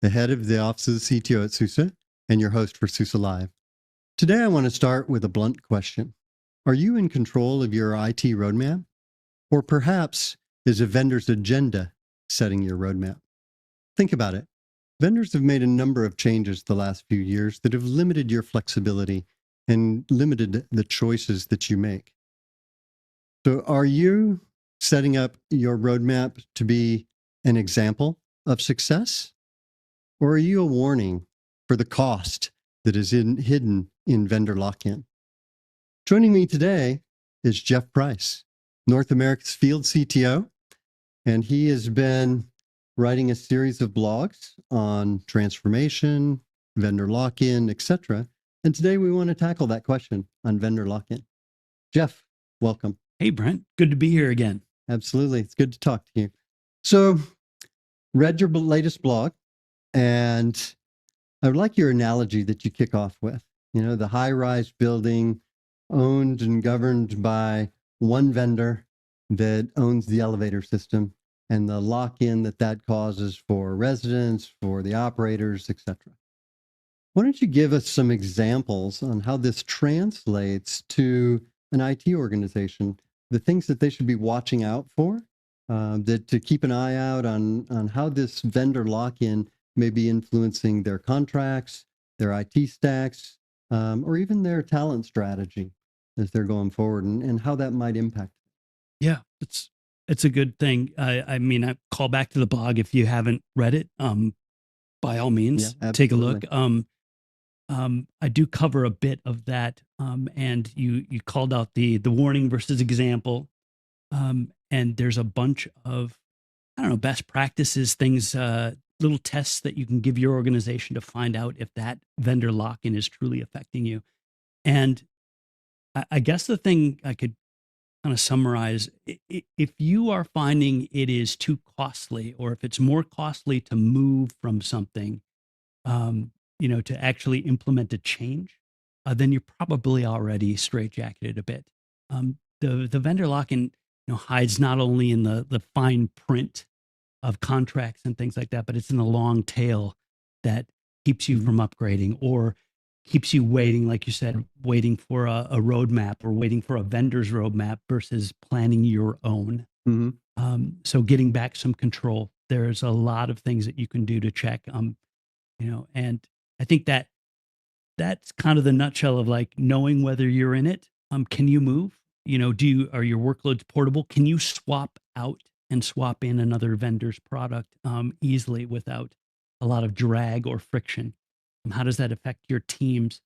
the head of the Office of the CTO at SUSE, and your host for SUSE Live. Today, I want to start with a blunt question. Are you in control of your IT roadmap? Or perhaps is a vendor's agenda setting your roadmap? Think about it. Vendors have made a number of changes the last few years that have limited your flexibility and limited the choices that you make. So are you setting up your roadmap to be an example of success? Or are you a warning for the cost that is hidden in vendor lock-in? Joining me today is Jeff Price, North America's field CTO, and he has been writing a series of blogs on transformation, vendor lock-in, etc. And today we want to tackle that question on vendor lock-in. Jeff, welcome. Hey, Brent. Good to be here again. Absolutely. It's good to talk to you. So, read your latest blog, and I would like your analogy that you kick off with. You know, the high-rise building owned and governed by one vendor that owns the elevator system, and the lock-in that causes for residents, for the operators, etc. Why don't you give us some examples on how this translates to an IT organization, the things that they should be watching out for, that to keep an eye out on how this vendor lock-in may be influencing their contracts, their IT stacks, or even their talent strategy as they're going forward, and how that might impact. Yeah, it's a good thing. I mean, I call back to the blog if you haven't read it. By all means, take a look. I do cover a bit of that, and you called out the warning versus example, and there's a bunch of best practices, things, little tests that you can give your organization to find out if that vendor lock-in is truly affecting you. And I guess the thing I could kind of summarize, if you are finding it is too costly, or if it's more costly to move from something, to actually implement a change, then you're probably already straitjacketed a bit. The vendor lock-in, hides not only in the fine print of contracts and things like that, but it's in the long tail that keeps you from upgrading, or keeps you waiting, like you said, waiting for a roadmap, or waiting for a vendor's roadmap versus planning your own. Mm-hmm. So getting back some control. There's a lot of things that you can do to check, and I think that's kind of the nutshell of like knowing whether you're in it. Can you move? Are your workloads portable? Can you swap out and swap in another vendor's product easily without a lot of drag or friction? How does that affect your teams?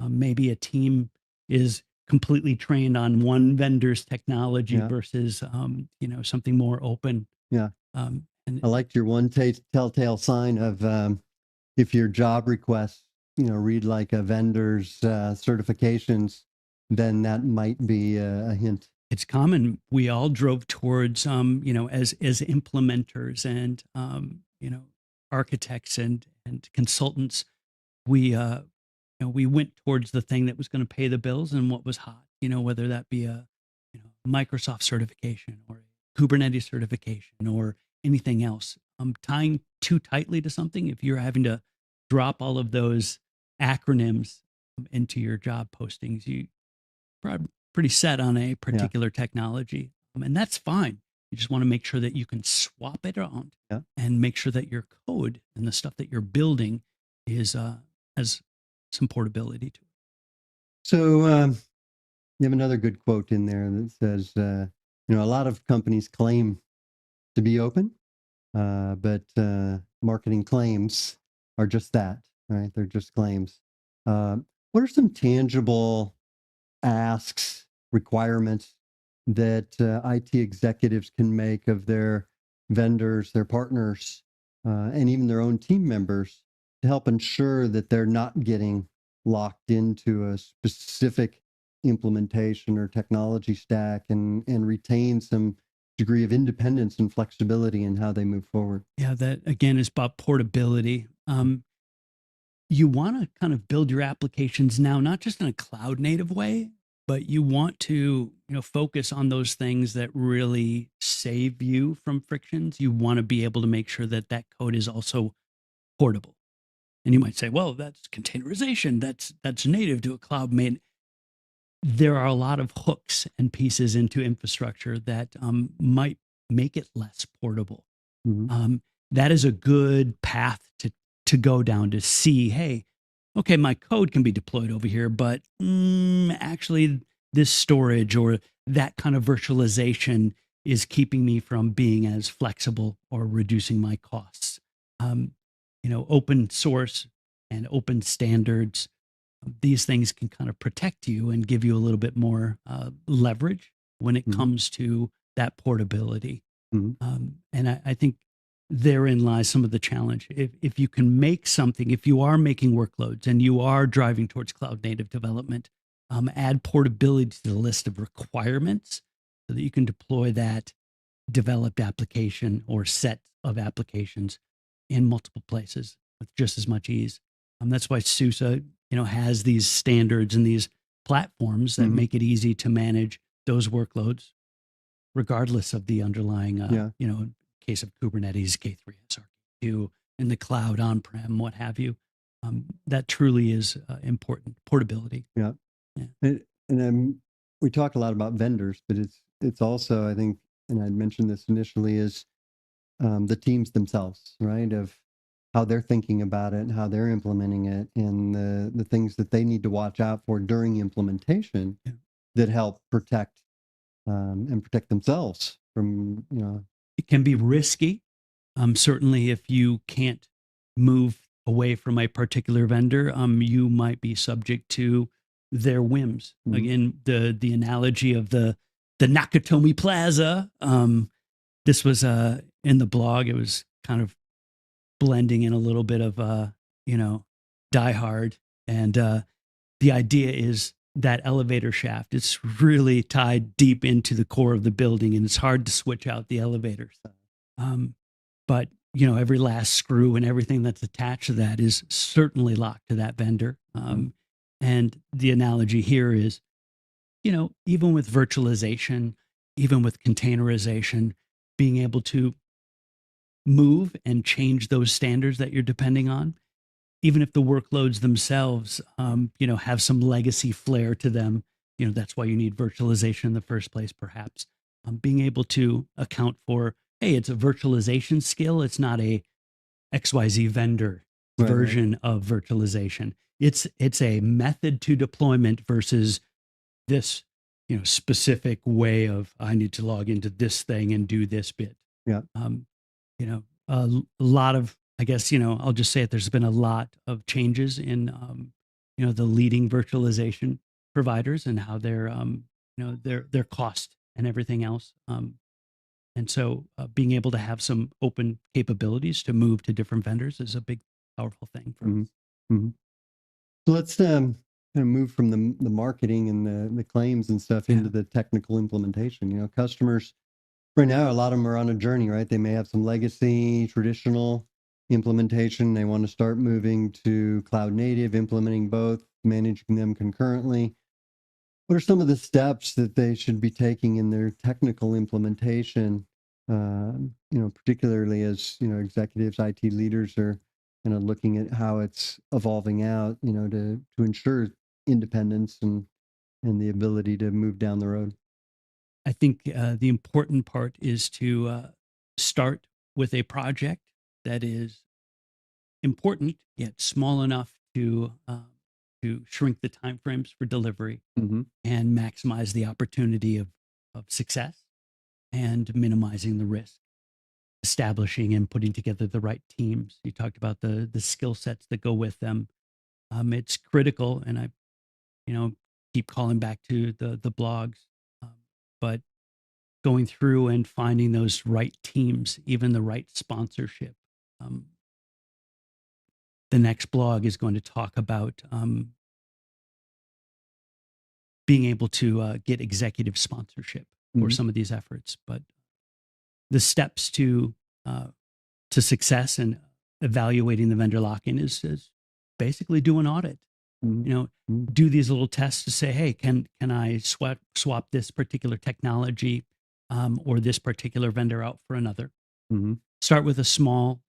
Maybe a team is completely trained on one vendor's technology versus, something more open. Yeah. And I liked your one telltale sign of if your job requests, read like a vendor's certifications, then that might be a hint. It's common. We all drove towards, as implementers and, architects and consultants. We went towards the thing that was going to pay the bills and what was hot. Whether that be a Microsoft certification or a Kubernetes certification or anything else. Tying too tightly to something, if you're having to drop all of those acronyms into your job postings, you probably pretty set on a particular technology, and that's fine. You just want to make sure that you can swap it around and make sure that your code and the stuff that you're building is has some portability to it. So you have another good quote in there that says, a lot of companies claim to be open, but marketing claims are just that, right? They're just claims. What are some tangible asks, requirements that IT executives can make of their vendors, their partners, and even their own team members to help ensure that they're not getting locked into a specific implementation or technology stack, and retain some degree of independence and flexibility in how they move forward? Yeah, that again is about portability. You want to kind of build your applications now, not just in a cloud native way, but you want to, focus on those things that really save you from frictions. You want to be able to make sure that that code is also portable. And you might say, well, that's containerization. That's native to a cloud made. There are a lot of hooks and pieces into infrastructure that might make it less portable. That is a good path to go down to see, hey, okay, my code can be deployed over here, but actually this storage or that kind of virtualization is keeping me from being as flexible or reducing my costs. Open source and open standards, these things can kind of protect you and give you a little bit more leverage when it comes to that portability. And I think therein lies some of the challenge. If you can make something, if you are making workloads and you are driving towards cloud native development, add portability to the list of requirements so that you can deploy that developed application or set of applications in multiple places with just as much ease. That's why SUSE, has these standards and these platforms that make it easy to manage those workloads, regardless of the underlying, case of Kubernetes, K3, SRQ, in the cloud, on-prem, what have you. That truly is important. Portability. Yeah. We talk a lot about vendors, but it's also, I think, and I mentioned this initially, is the teams themselves, right? Of how they're thinking about it and how they're implementing it, and the things that they need to watch out for during implementation that help protect and protect themselves from, It can be risky. Certainly if you can't move away from a particular vendor, you might be subject to their whims. Again, the analogy of the Nakatomi Plaza, this was in the blog. It was kind of blending in a little bit of Die Hard, and the idea is that elevator shaft, it's really tied deep into the core of the building, and it's hard to switch out the elevators. But every last screw and everything that's attached to that is certainly locked to that vendor. And the analogy here is, even with virtualization, even with containerization, being able to move and change those standards that you're depending on, even if the workloads themselves, have some legacy flair to them. That's why you need virtualization in the first place, perhaps. Being able to account for, hey, it's a virtualization skill. It's not a XYZ vendor version of virtualization. It's a method to deployment versus this, specific way of, I need to log into this thing and do this bit. Yeah. A lot of, I guess, I'll just say it, there's been a lot of changes in, the leading virtualization providers and how their cost and everything else. And so being able to have some open capabilities to move to different vendors is a big, powerful thing for us. So let's kind of move from the marketing and the claims and stuff into the technical implementation. Customers right now, a lot of them are on a journey, right? They may have some legacy, traditional implementation. They want to start moving to cloud native, implementing both, managing them concurrently. What are some of the steps that they should be taking in their technical implementation? Particularly as executives, IT leaders are looking at how it's evolving out, to ensure independence and the ability to move down the road. I think the important part is to start with a project that is important yet small enough to shrink the timeframes for delivery and maximize the opportunity of success and minimizing the risk. Establishing and putting together the right teams. You talked about the skill sets that go with them. It's critical, and I keep calling back to the blogs, but going through and finding those right teams, even the right sponsorship. The next blog is going to talk about being able to get executive sponsorship for some of these efforts, but the steps to success and evaluating the vendor lock-in is basically do an audit. Do these little tests to say, hey, can I swap this particular technology or this particular vendor out for another? Start with a small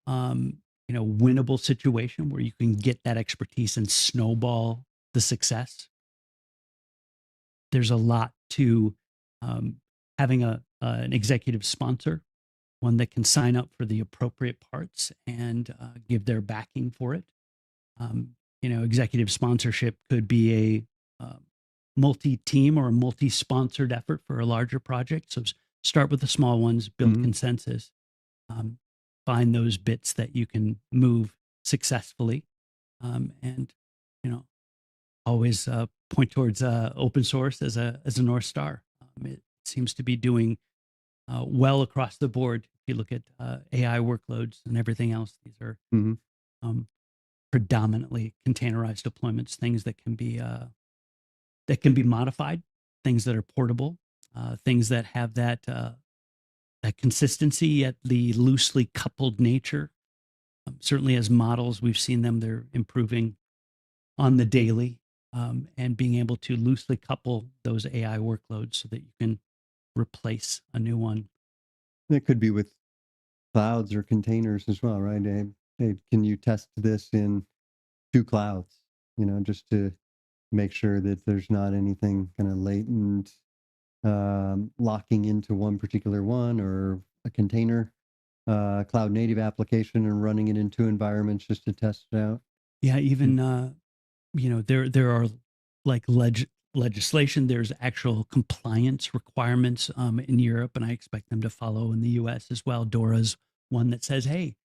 winnable situation where you can get that expertise and snowball the success. There's a lot to having an executive sponsor, one that can sign up for the appropriate parts and give their backing for it. Executive sponsorship could be a multi-team or a multi-sponsored effort for a larger project. So start with the small ones, build consensus, find those bits that you can move successfully, and always point towards open source as a North Star. It seems to be doing well across the board. If you look at AI workloads and everything else, these are predominantly containerized deployments, things that can be modified, things that are portable, things that have that consistency yet the loosely coupled nature. Certainly, as models, we've seen them; they're improving on the daily, and being able to loosely couple those AI workloads so that you can replace a new one. It could be with clouds or containers as well, right? Hey, can you test this in 2 clouds? Just to make sure that there's not anything kind of latent locking into one particular one, or a container cloud native application and running it in 2 environments just to test it out. Yeah, even there are like legislation. There's actual compliance requirements in Europe, and I expect them to follow in the U.S. as well. DORA's one that says, hey,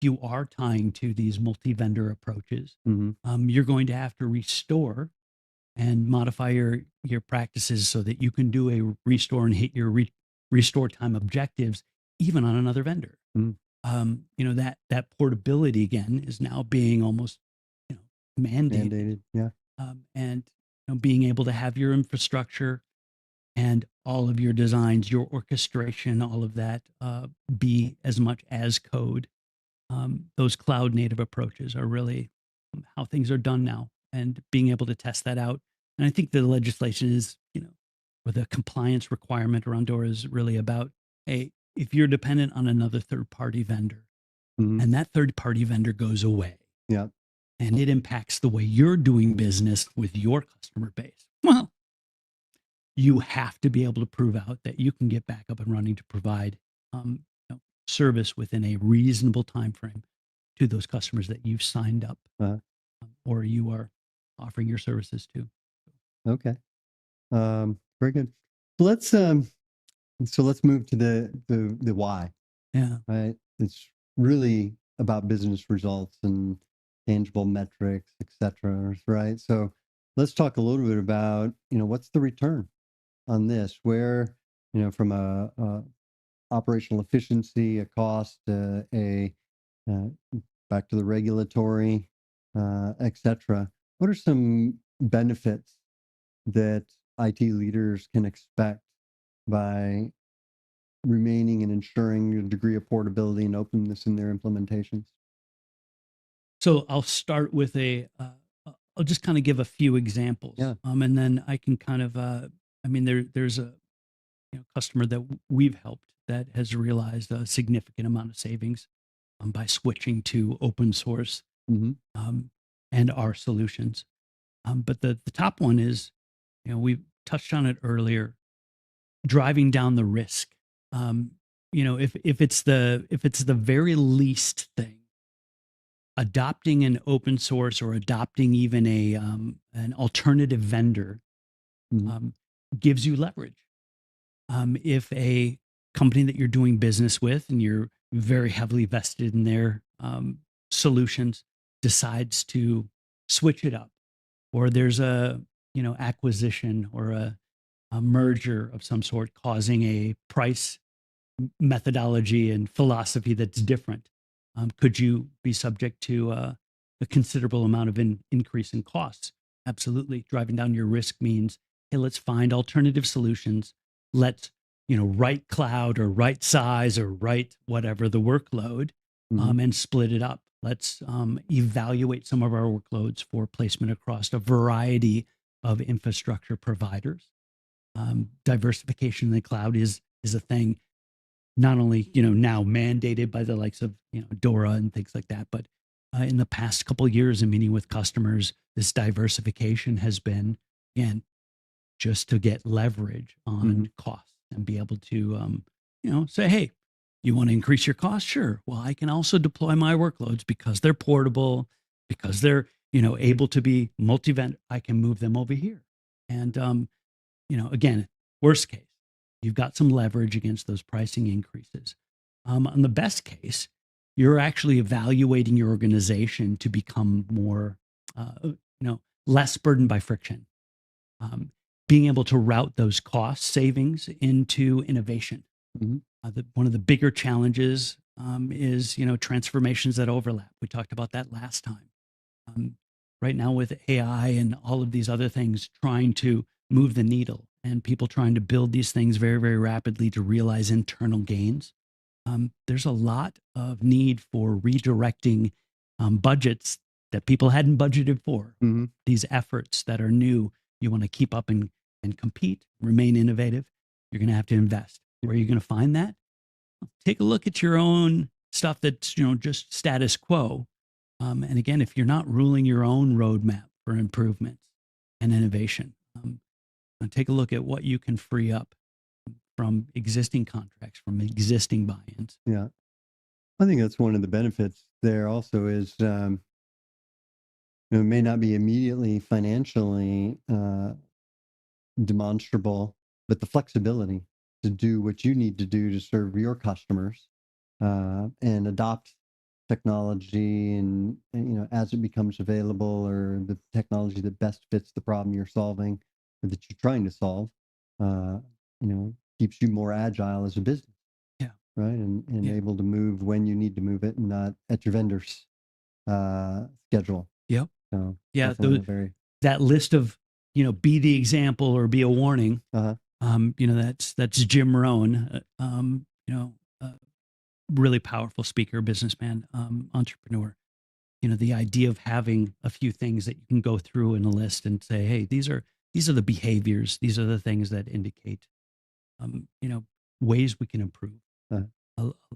if you are tying to these multi-vendor approaches, you're going to have to restore and modify your practices so that you can do a restore and hit your restore time objectives even on another vendor. That portability again is now being almost mandated. Yeah. And being able to have your infrastructure and all of your designs, your orchestration, all of that be as much as code. Those cloud native approaches are really how things are done now, and being able to test that out. And I think the legislation is, with a compliance requirement around DORA is really about, hey, if you're dependent on another third-party vendor and that third-party vendor goes away, and it impacts the way you're doing business with your customer base, well, you have to be able to prove out that you can get back up and running to provide service within a reasonable time frame to those customers that you've signed up or you are offering your services to. Okay. Very good. Let's move to the why. Yeah. Right. It's really about business results and tangible metrics, etc. Right. So let's talk a little bit about, what's the return on this, where, from a operational efficiency, a cost, back to the regulatory, etc. What are some benefits that IT leaders can expect by remaining and ensuring a degree of portability and openness in their implementations? So I'll start with I'll just kind of give a few examples, and then I can kind of, there's a customer that we've helped that has realized a significant amount of savings by switching to open source and our solutions. But the top one is, we touched on it earlier, driving down the risk. If it's the very least thing, adopting an open source or adopting even an alternative vendor gives you leverage. If a company that you're doing business with and you're very heavily vested in their solutions decides to switch it up, or there's a acquisition or a merger of some sort causing a price methodology and philosophy that's different, could you be subject to a considerable amount of increase in costs? Absolutely. Driving down your risk means, hey, let's find alternative solutions. Let's right cloud or right size or right whatever the workload, and split it up. Let's evaluate some of our workloads for placement across a variety of infrastructure providers. Diversification in the cloud is a thing. not only, you know, now mandated by the likes of, you know, DORA and things like that, but in the past couple of years in meeting with customers, this diversification has been, again, just to get leverage on costs and be able to, you know, say, hey, you want to increase your cost? Sure. Well, I can also deploy my workloads because they're portable, because they're, you know, able to be multi-vendor. I can move them over here. And, you know, again, worst case, you've got some leverage against those pricing increases. On the best case, you're actually evaluating your organization to become more, you know, less burdened by friction. Being able to route those cost savings into innovation. One of the bigger challenges is, you know, transformations that overlap. We talked about that last time. Right now with AI and all of these other things trying to move the needle and people trying to build these things very, very rapidly to realize internal gains, there's a lot of need for redirecting budgets that people hadn't budgeted for. These efforts that are new, you want to keep up and compete, remain innovative, you're going to have to invest. Where are you going to find that? Take a look at your own stuff that's, you know, just status quo. And again, if you're not ruling your own roadmap for improvements and innovation, take a look at what you can free up from existing contracts, from existing buy-ins. Yeah. I think that's one of the benefits there also is, you know, it may not be immediately financially demonstrable, but the flexibility to do what you need to do to serve your customers and adopt technology and, you know, as it becomes available, or the technology that best fits the problem you're solving or that you're trying to solve, you know, keeps you more agile as a business. Yeah. Right. And able to move when you need to move it and not at your vendor's schedule. Yep. So yeah. That list of, you know, be the example or be a warning. You know, that's Jim Rohn, you know, really powerful speaker, businessman, entrepreneur. You know, the idea of having a few things that you can go through in a list and say, hey, these are the behaviors, these are the things that indicate, you know, ways we can improve.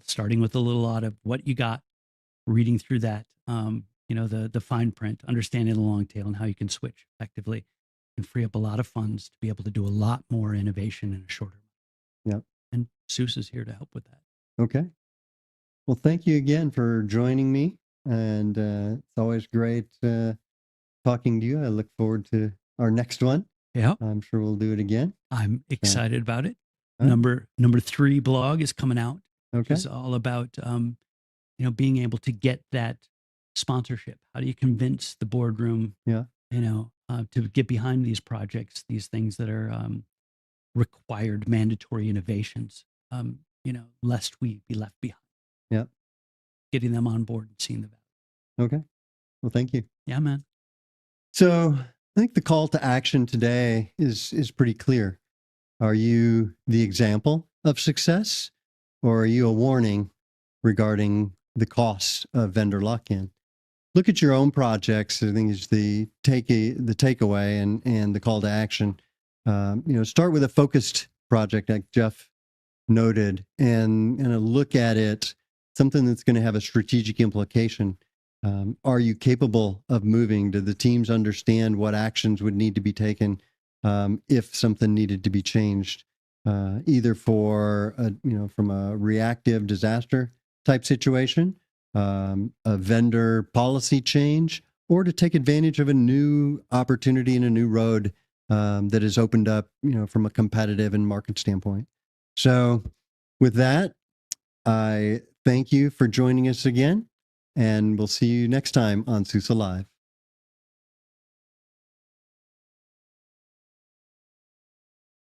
Starting with a little lot of what you got, reading through that, you know, the fine print, understanding the long tail and how you can switch effectively and free up a lot of funds to be able to do a lot more innovation in a shorter. Yep. And SUSE is here to help with that. Okay. Well, thank you again for joining me. And it's always great talking to you. I look forward to our next one. Yeah. I'm sure we'll do it again. I'm excited about it. Number 3 blog is coming out. Okay. It's all about, you know, being able to get that sponsorship. How do you convince the boardroom, you know, to get behind these projects, these things that are required mandatory innovations, you know, lest we be left behind. Yeah. Getting them on board and seeing the value. Okay. Well, thank you. Yeah, man. So I think the call to action today is pretty clear. Are you the example of success, or are you a warning regarding the costs of vendor lock-in? Look at your own projects. I think is the takeaway and the call to action. You know, start with a focused project like Jeff noted, and look at it, something that's going to have a strategic implication. Are you capable of moving? Do the teams understand what actions would need to be taken if something needed to be changed, either for you know, from a reactive disaster type situation, a vendor policy change, or to take advantage of a new opportunity and a new road that has opened up, you know, from a competitive and market standpoint. So with that, I thank you for joining us again, and we'll see you next time on SUSE Live.